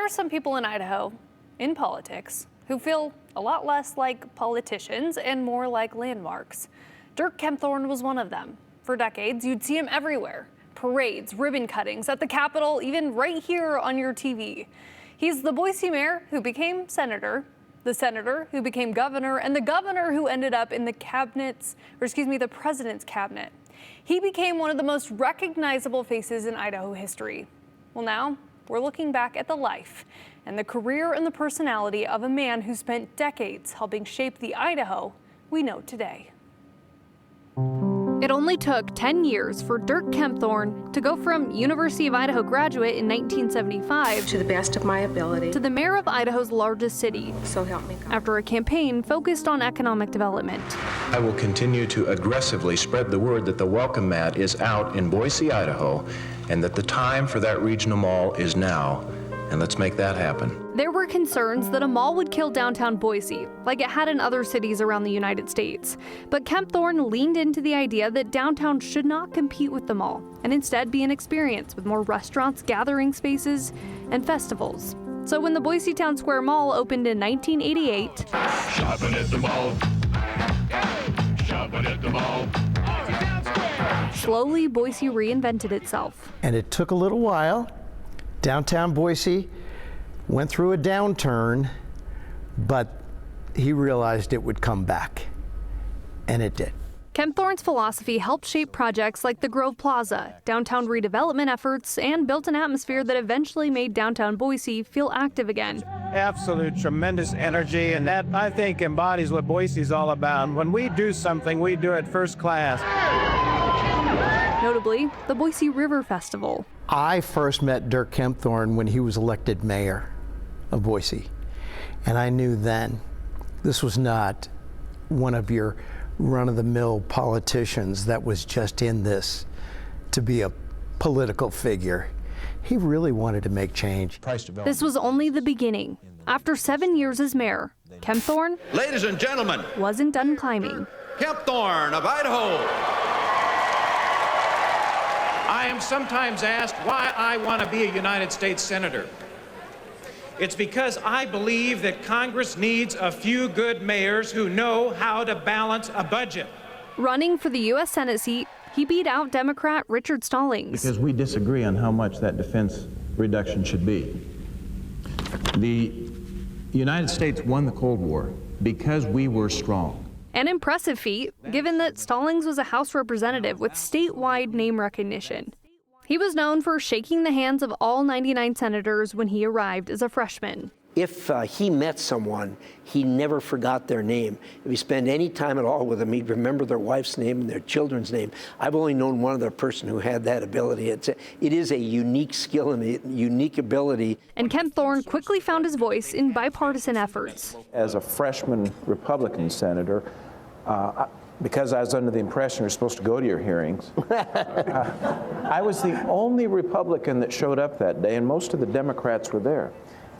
are some people in Idaho, in politics, who feel a lot less like politicians and more like landmarks. Dirk Kempthorne was one of them. For decades, you'd see him everywhere. Parades, ribbon cuttings, at the Capitol, even right here on your TV. He's the Boise mayor who became senator, the senator who became governor, and the governor who ended up in the the president's cabinet. He became one of the most recognizable faces in Idaho history. Well, now we're looking back at the life and the career and the personality of a man who spent decades helping shape the Idaho we know today. It only took 10 years for Dirk Kempthorne to go from University of Idaho graduate in 1975 to the best of my ability to the mayor of Idaho's largest city. So help me God. After a campaign focused on economic development. I will continue to aggressively spread the word that the welcome mat is out in Boise, Idaho, and that the time for that regional mall is now. And let's make that happen. There were concerns that a mall would kill downtown Boise, like it had in other cities around the United States. But Kempthorne leaned into the idea that downtown should not compete with the mall, and instead be an experience with more restaurants, gathering spaces, and festivals. So when the Boise Town Square Mall opened in 1988, shopping at the mall. Shopping at the mall. slowly Boise reinvented itself. And it took a little while. Downtown Boise went through a downturn, but he realized it would come back, and it did. Kempthorne's philosophy helped shape projects like the Grove Plaza, downtown redevelopment efforts, and built an atmosphere that eventually made downtown Boise feel active again. Absolute tremendous energy, and that, I think, embodies what Boise's all about. When we do something, we do it first class. Notably, the Boise River Festival. I first met Dirk Kempthorne when he was elected mayor of Boise, and I knew then this was not one of your run-of-the-mill politicians that was just in this to be a political figure. He really wanted to make change. This was only the beginning. After 7 years as mayor, Kempthorne, Ladies and gentlemen, wasn't done climbing. Kempthorne of Idaho. I am sometimes asked why I want to be a United States Senator. It's because I believe that Congress needs a few good mayors who know how to balance a budget. Running for the U.S. Senate seat, he beat out Democrat Richard Stallings. Because we disagree on how much that defense reduction should be. The United States won the Cold War because we were strong. An impressive feat, given that Stallings was a House representative with statewide name recognition. He was known for shaking the hands of all 99 senators when he arrived as a freshman. If he met someone, he never forgot their name. If he spent any time at all with them, he'd remember their wife's name and their children's name. I've only known one other person who had that ability. It is a unique skill and a unique ability. And Kempthorne quickly found his voice in bipartisan efforts. As a freshman Republican senator, because I was under the impression you're supposed to go to your hearings, I was the only Republican that showed up that day, and most of the Democrats were there.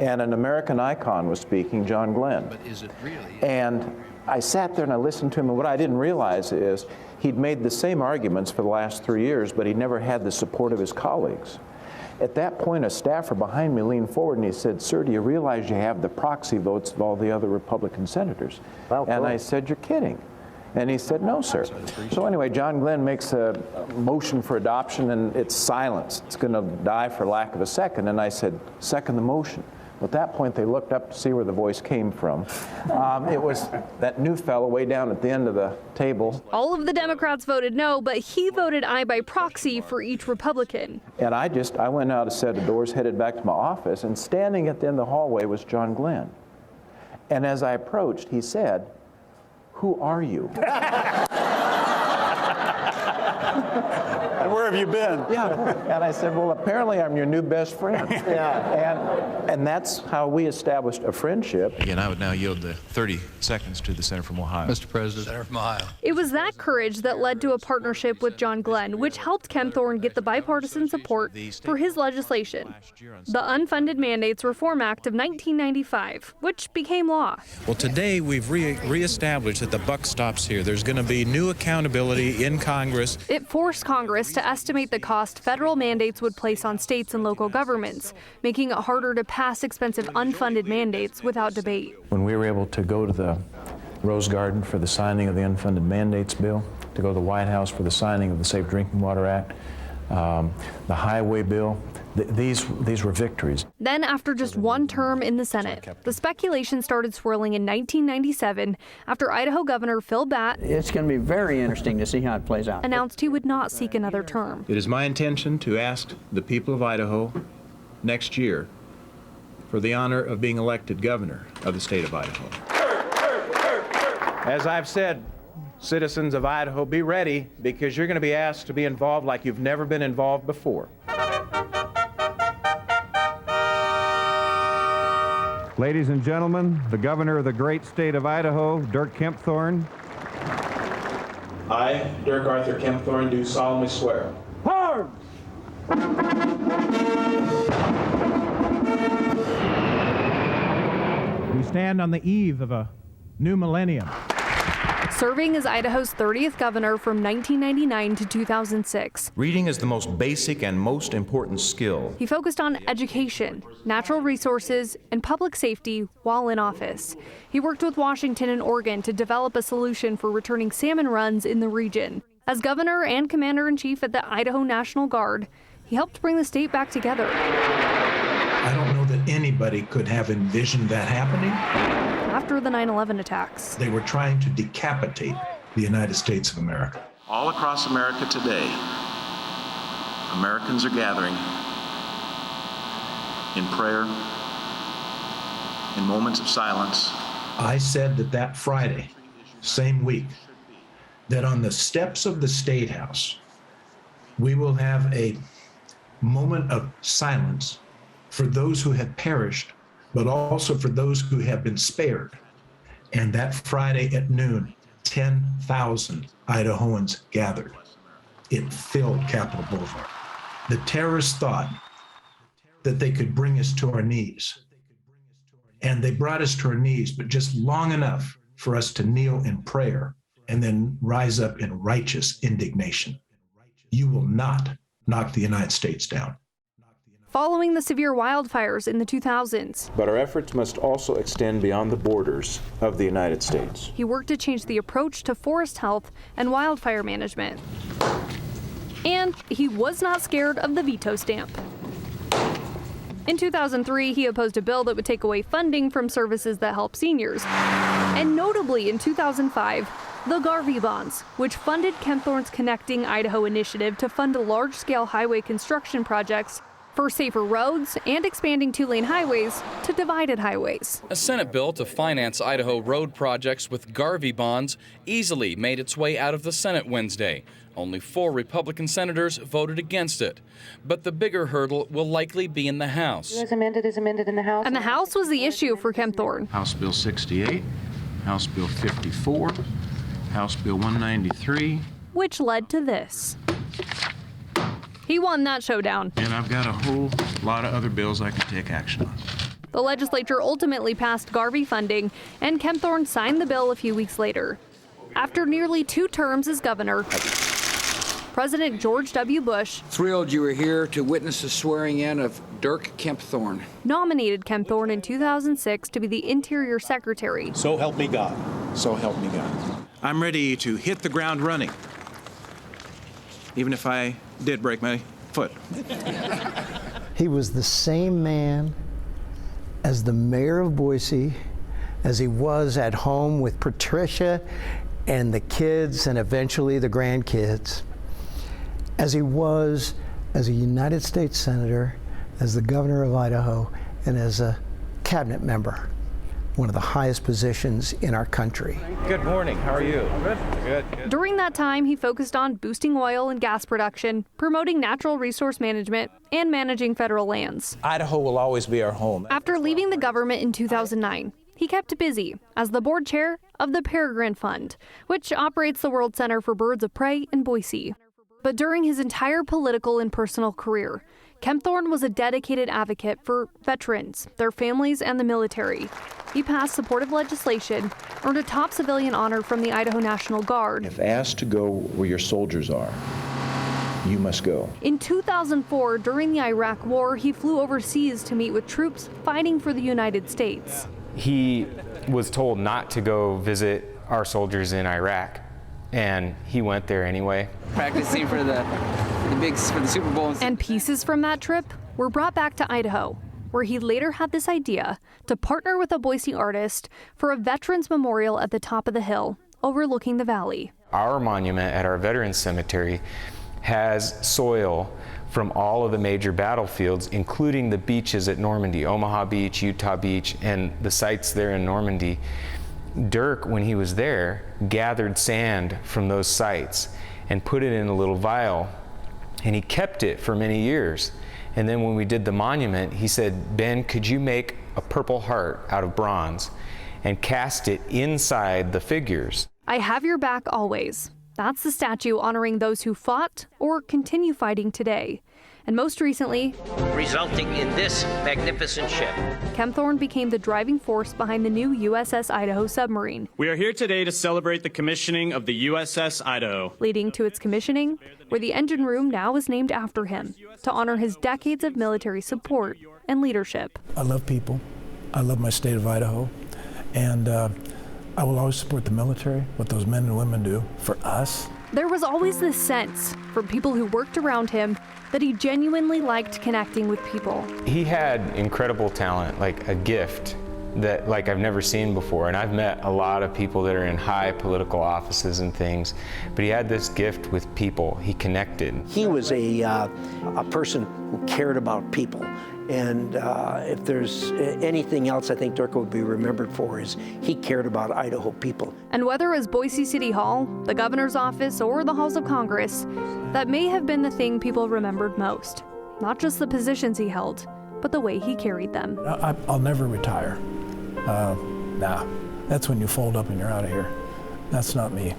And an American icon was speaking, John Glenn. But is it really? And I sat there and I listened to him, and what I didn't realize is he'd made the same arguments for the last 3 years, but he never had the support of his colleagues. At that point, a staffer behind me leaned forward and he said, "Sir, do you realize you have the proxy votes of all the other Republican senators?" And I said, "You're kidding." And he said, "No, sir." So anyway, John Glenn makes a motion for adoption, and it's silence. It's going to die for lack of a second. And I said, "Second the motion." At that point, they looked up to see where the voice came from. It was that new fellow way down at the end of the table. All of the Democrats voted no, but he voted aye by proxy for each Republican. And I went out a set of doors, headed back to my office, and standing at the end of the hallway was John Glenn. And as I approached, he said, "Who are you?" And where have you been? Yeah, and I said, "Well, apparently I'm your new best friend." And that's how we established a friendship. Again, I would now yield the 30 seconds to the Senator from Ohio. Mr. President. Senator from Ohio. It was that courage that led to a partnership with John Glenn, which helped Kempthorne get the bipartisan support for his legislation, the Unfunded Mandates Reform Act of 1995, which became law. Well, today we've reestablished that the buck stops here. There's going to be new accountability in Congress. It forced Congress to estimate the cost federal mandates would place on states and local governments, making it harder to pass expensive unfunded mandates without debate. When we were able to go to the Rose Garden for the signing of the unfunded mandates bill, to go to the White House for the signing of the Safe Drinking Water Act, the highway bill, these were victories. Then, after just one term in the Senate, the speculation started swirling in 1997 after Idaho Governor Phil Batt It's going to be very interesting to see how it plays out. announced he would not seek another term. It is my intention to ask the people of Idaho next year for the honor of being elected governor of the state of Idaho. As I've said, citizens of Idaho, be ready, because you're going to be asked to be involved like you've never been involved before. Ladies and gentlemen, the governor of the great state of Idaho, Dirk Kempthorne. I, Dirk Arthur Kempthorne, do solemnly swear. We stand on the eve of a new millennium. Serving as Idaho's 30th governor from 1999 to 2006. Reading is the most basic and most important skill. He focused on education, natural resources, and public safety while in office. He worked with Washington and Oregon to develop a solution for returning salmon runs in the region. As governor and commander-in-chief at the Idaho National Guard, he helped bring the state back together. I don't know that anybody could have envisioned that happening. After the 9/11 attacks, They were trying to decapitate the United States of America. All across America today, Americans are gathering in prayer, in moments of silence. I said that Friday, same week, that on the steps of the State House, we will have a moment of silence for those who have perished, but also for those who have been spared. And that Friday at noon, 10,000 Idahoans gathered. It filled Capitol Boulevard. The terrorists thought that they could bring us to our knees. And they brought us to our knees, but just long enough for us to kneel in prayer and then rise up in righteous indignation. You will not knock the United States down. following the severe wildfires in the 2000s, But our efforts must also extend beyond the borders of the United States. he worked to change the approach to forest health and wildfire management. And he was not scared of the veto stamp. In 2003, he opposed a bill that would take away funding from services that help seniors. And notably, in 2005, the Garvey bonds, which funded Kempthorne's Connecting Idaho initiative to fund large-scale highway construction projects for safer roads and expanding two-lane highways to divided highways. A Senate bill to finance Idaho road projects with Garvey bonds easily made its way out of the Senate Wednesday. Only 4 Republican senators voted against it. But the bigger hurdle will likely be in the House. As amended is amended in the House. And the House was the issue for Kempthorne. House Bill 68, House Bill 54, House Bill 193. Which led to this. He won that showdown. And I've got a whole lot of other bills I can take action on. The legislature ultimately passed Garvey funding, and Kempthorne signed the bill a few weeks later. After nearly 2 terms as governor, President George W. Bush Thrilled you were here to witness the swearing in of Dirk Kempthorne. Nominated Kempthorne in 2006 to be the Interior Secretary. So help me God. So help me God. I'm ready to hit the ground running, even if I did break my foot. He was the same man as the mayor of Boise, as he was at home with Patricia and the kids and eventually the grandkids, as he was as a United States Senator, as the governor of Idaho, and as a cabinet member, one of the highest positions in our country. Good morning. How are you? Good. During that time, he focused on boosting oil and gas production, promoting natural resource management, and managing federal lands. Idaho will always be our home. After leaving the government in 2009, he kept busy as the board chair of the Peregrine Fund, which operates the World Center for Birds of Prey in Boise. But during his entire political and personal career, Kempthorne was a dedicated advocate for veterans, their families, and the military. He passed supportive legislation, earned a top civilian honor from the Idaho National Guard, If asked to go where your soldiers are, you must go. In 2004, during the Iraq War, he flew overseas to meet with troops fighting for the United States. He was told not to go visit our soldiers in Iraq, and he went there anyway. Practicing for the Super Bowl. And pieces from that trip were brought back to Idaho, where he later had this idea to partner with a Boise artist for a veterans memorial at the top of the hill, overlooking the valley. Our monument at our Veterans Cemetery has soil from all of the major battlefields, including the beaches at Normandy, Omaha Beach, Utah Beach, and the sites there in Normandy. Dirk, when he was there, gathered sand from those sites and put it in a little vial, and he kept it for many years. And then when we did the monument, he said, "Ben, could you make a Purple Heart out of bronze and cast it inside the figures?" I have your back always. That's the statue honoring those who fought or continue fighting today. And most recently, resulting in this magnificent ship. Kempthorne became the driving force behind the new USS Idaho submarine. We are here today to celebrate the commissioning of the USS Idaho. Leading to its commissioning, where the engine room now is named after him, to honor his decades of military support and leadership. I love people. I love my state of Idaho. And I will always support the military, what those men and women do for us. There was always this sense from people who worked around him that he genuinely liked connecting with people. He had incredible talent, like a gift that I've never seen before. And I've met a lot of people that are in high political offices and things, but he had this gift with people. He connected. He was a person who cared about people. And if there's anything else I think Dirk would be remembered for is he cared about Idaho people. And whether it was Boise City Hall, the governor's office, or the halls of Congress, that may have been the thing people remembered most. Not just the positions he held, but the way he carried them. I'll never retire. Nah, that's when you fold up and you're out of here. That's not me.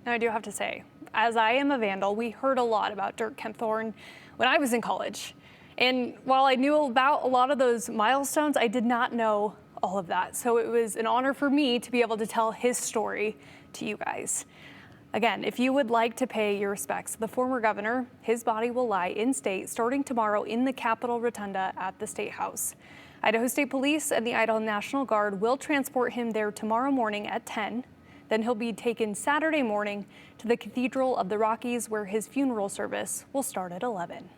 Now, I do have to say, as I am a Vandal, we heard a lot about Dirk Kempthorne when I was in college. And while I knew about a lot of those milestones, I did not know all of that. So it was an honor for me to be able to tell his story to you guys. Again, if you would like to pay your respects to the former governor, his body will lie in state starting tomorrow in the Capitol Rotunda at the State House. Idaho State Police and the Idaho National Guard will transport him there tomorrow morning at 10. Then he'll be taken Saturday morning to the Cathedral of the Rockies, where his funeral service will start at 11.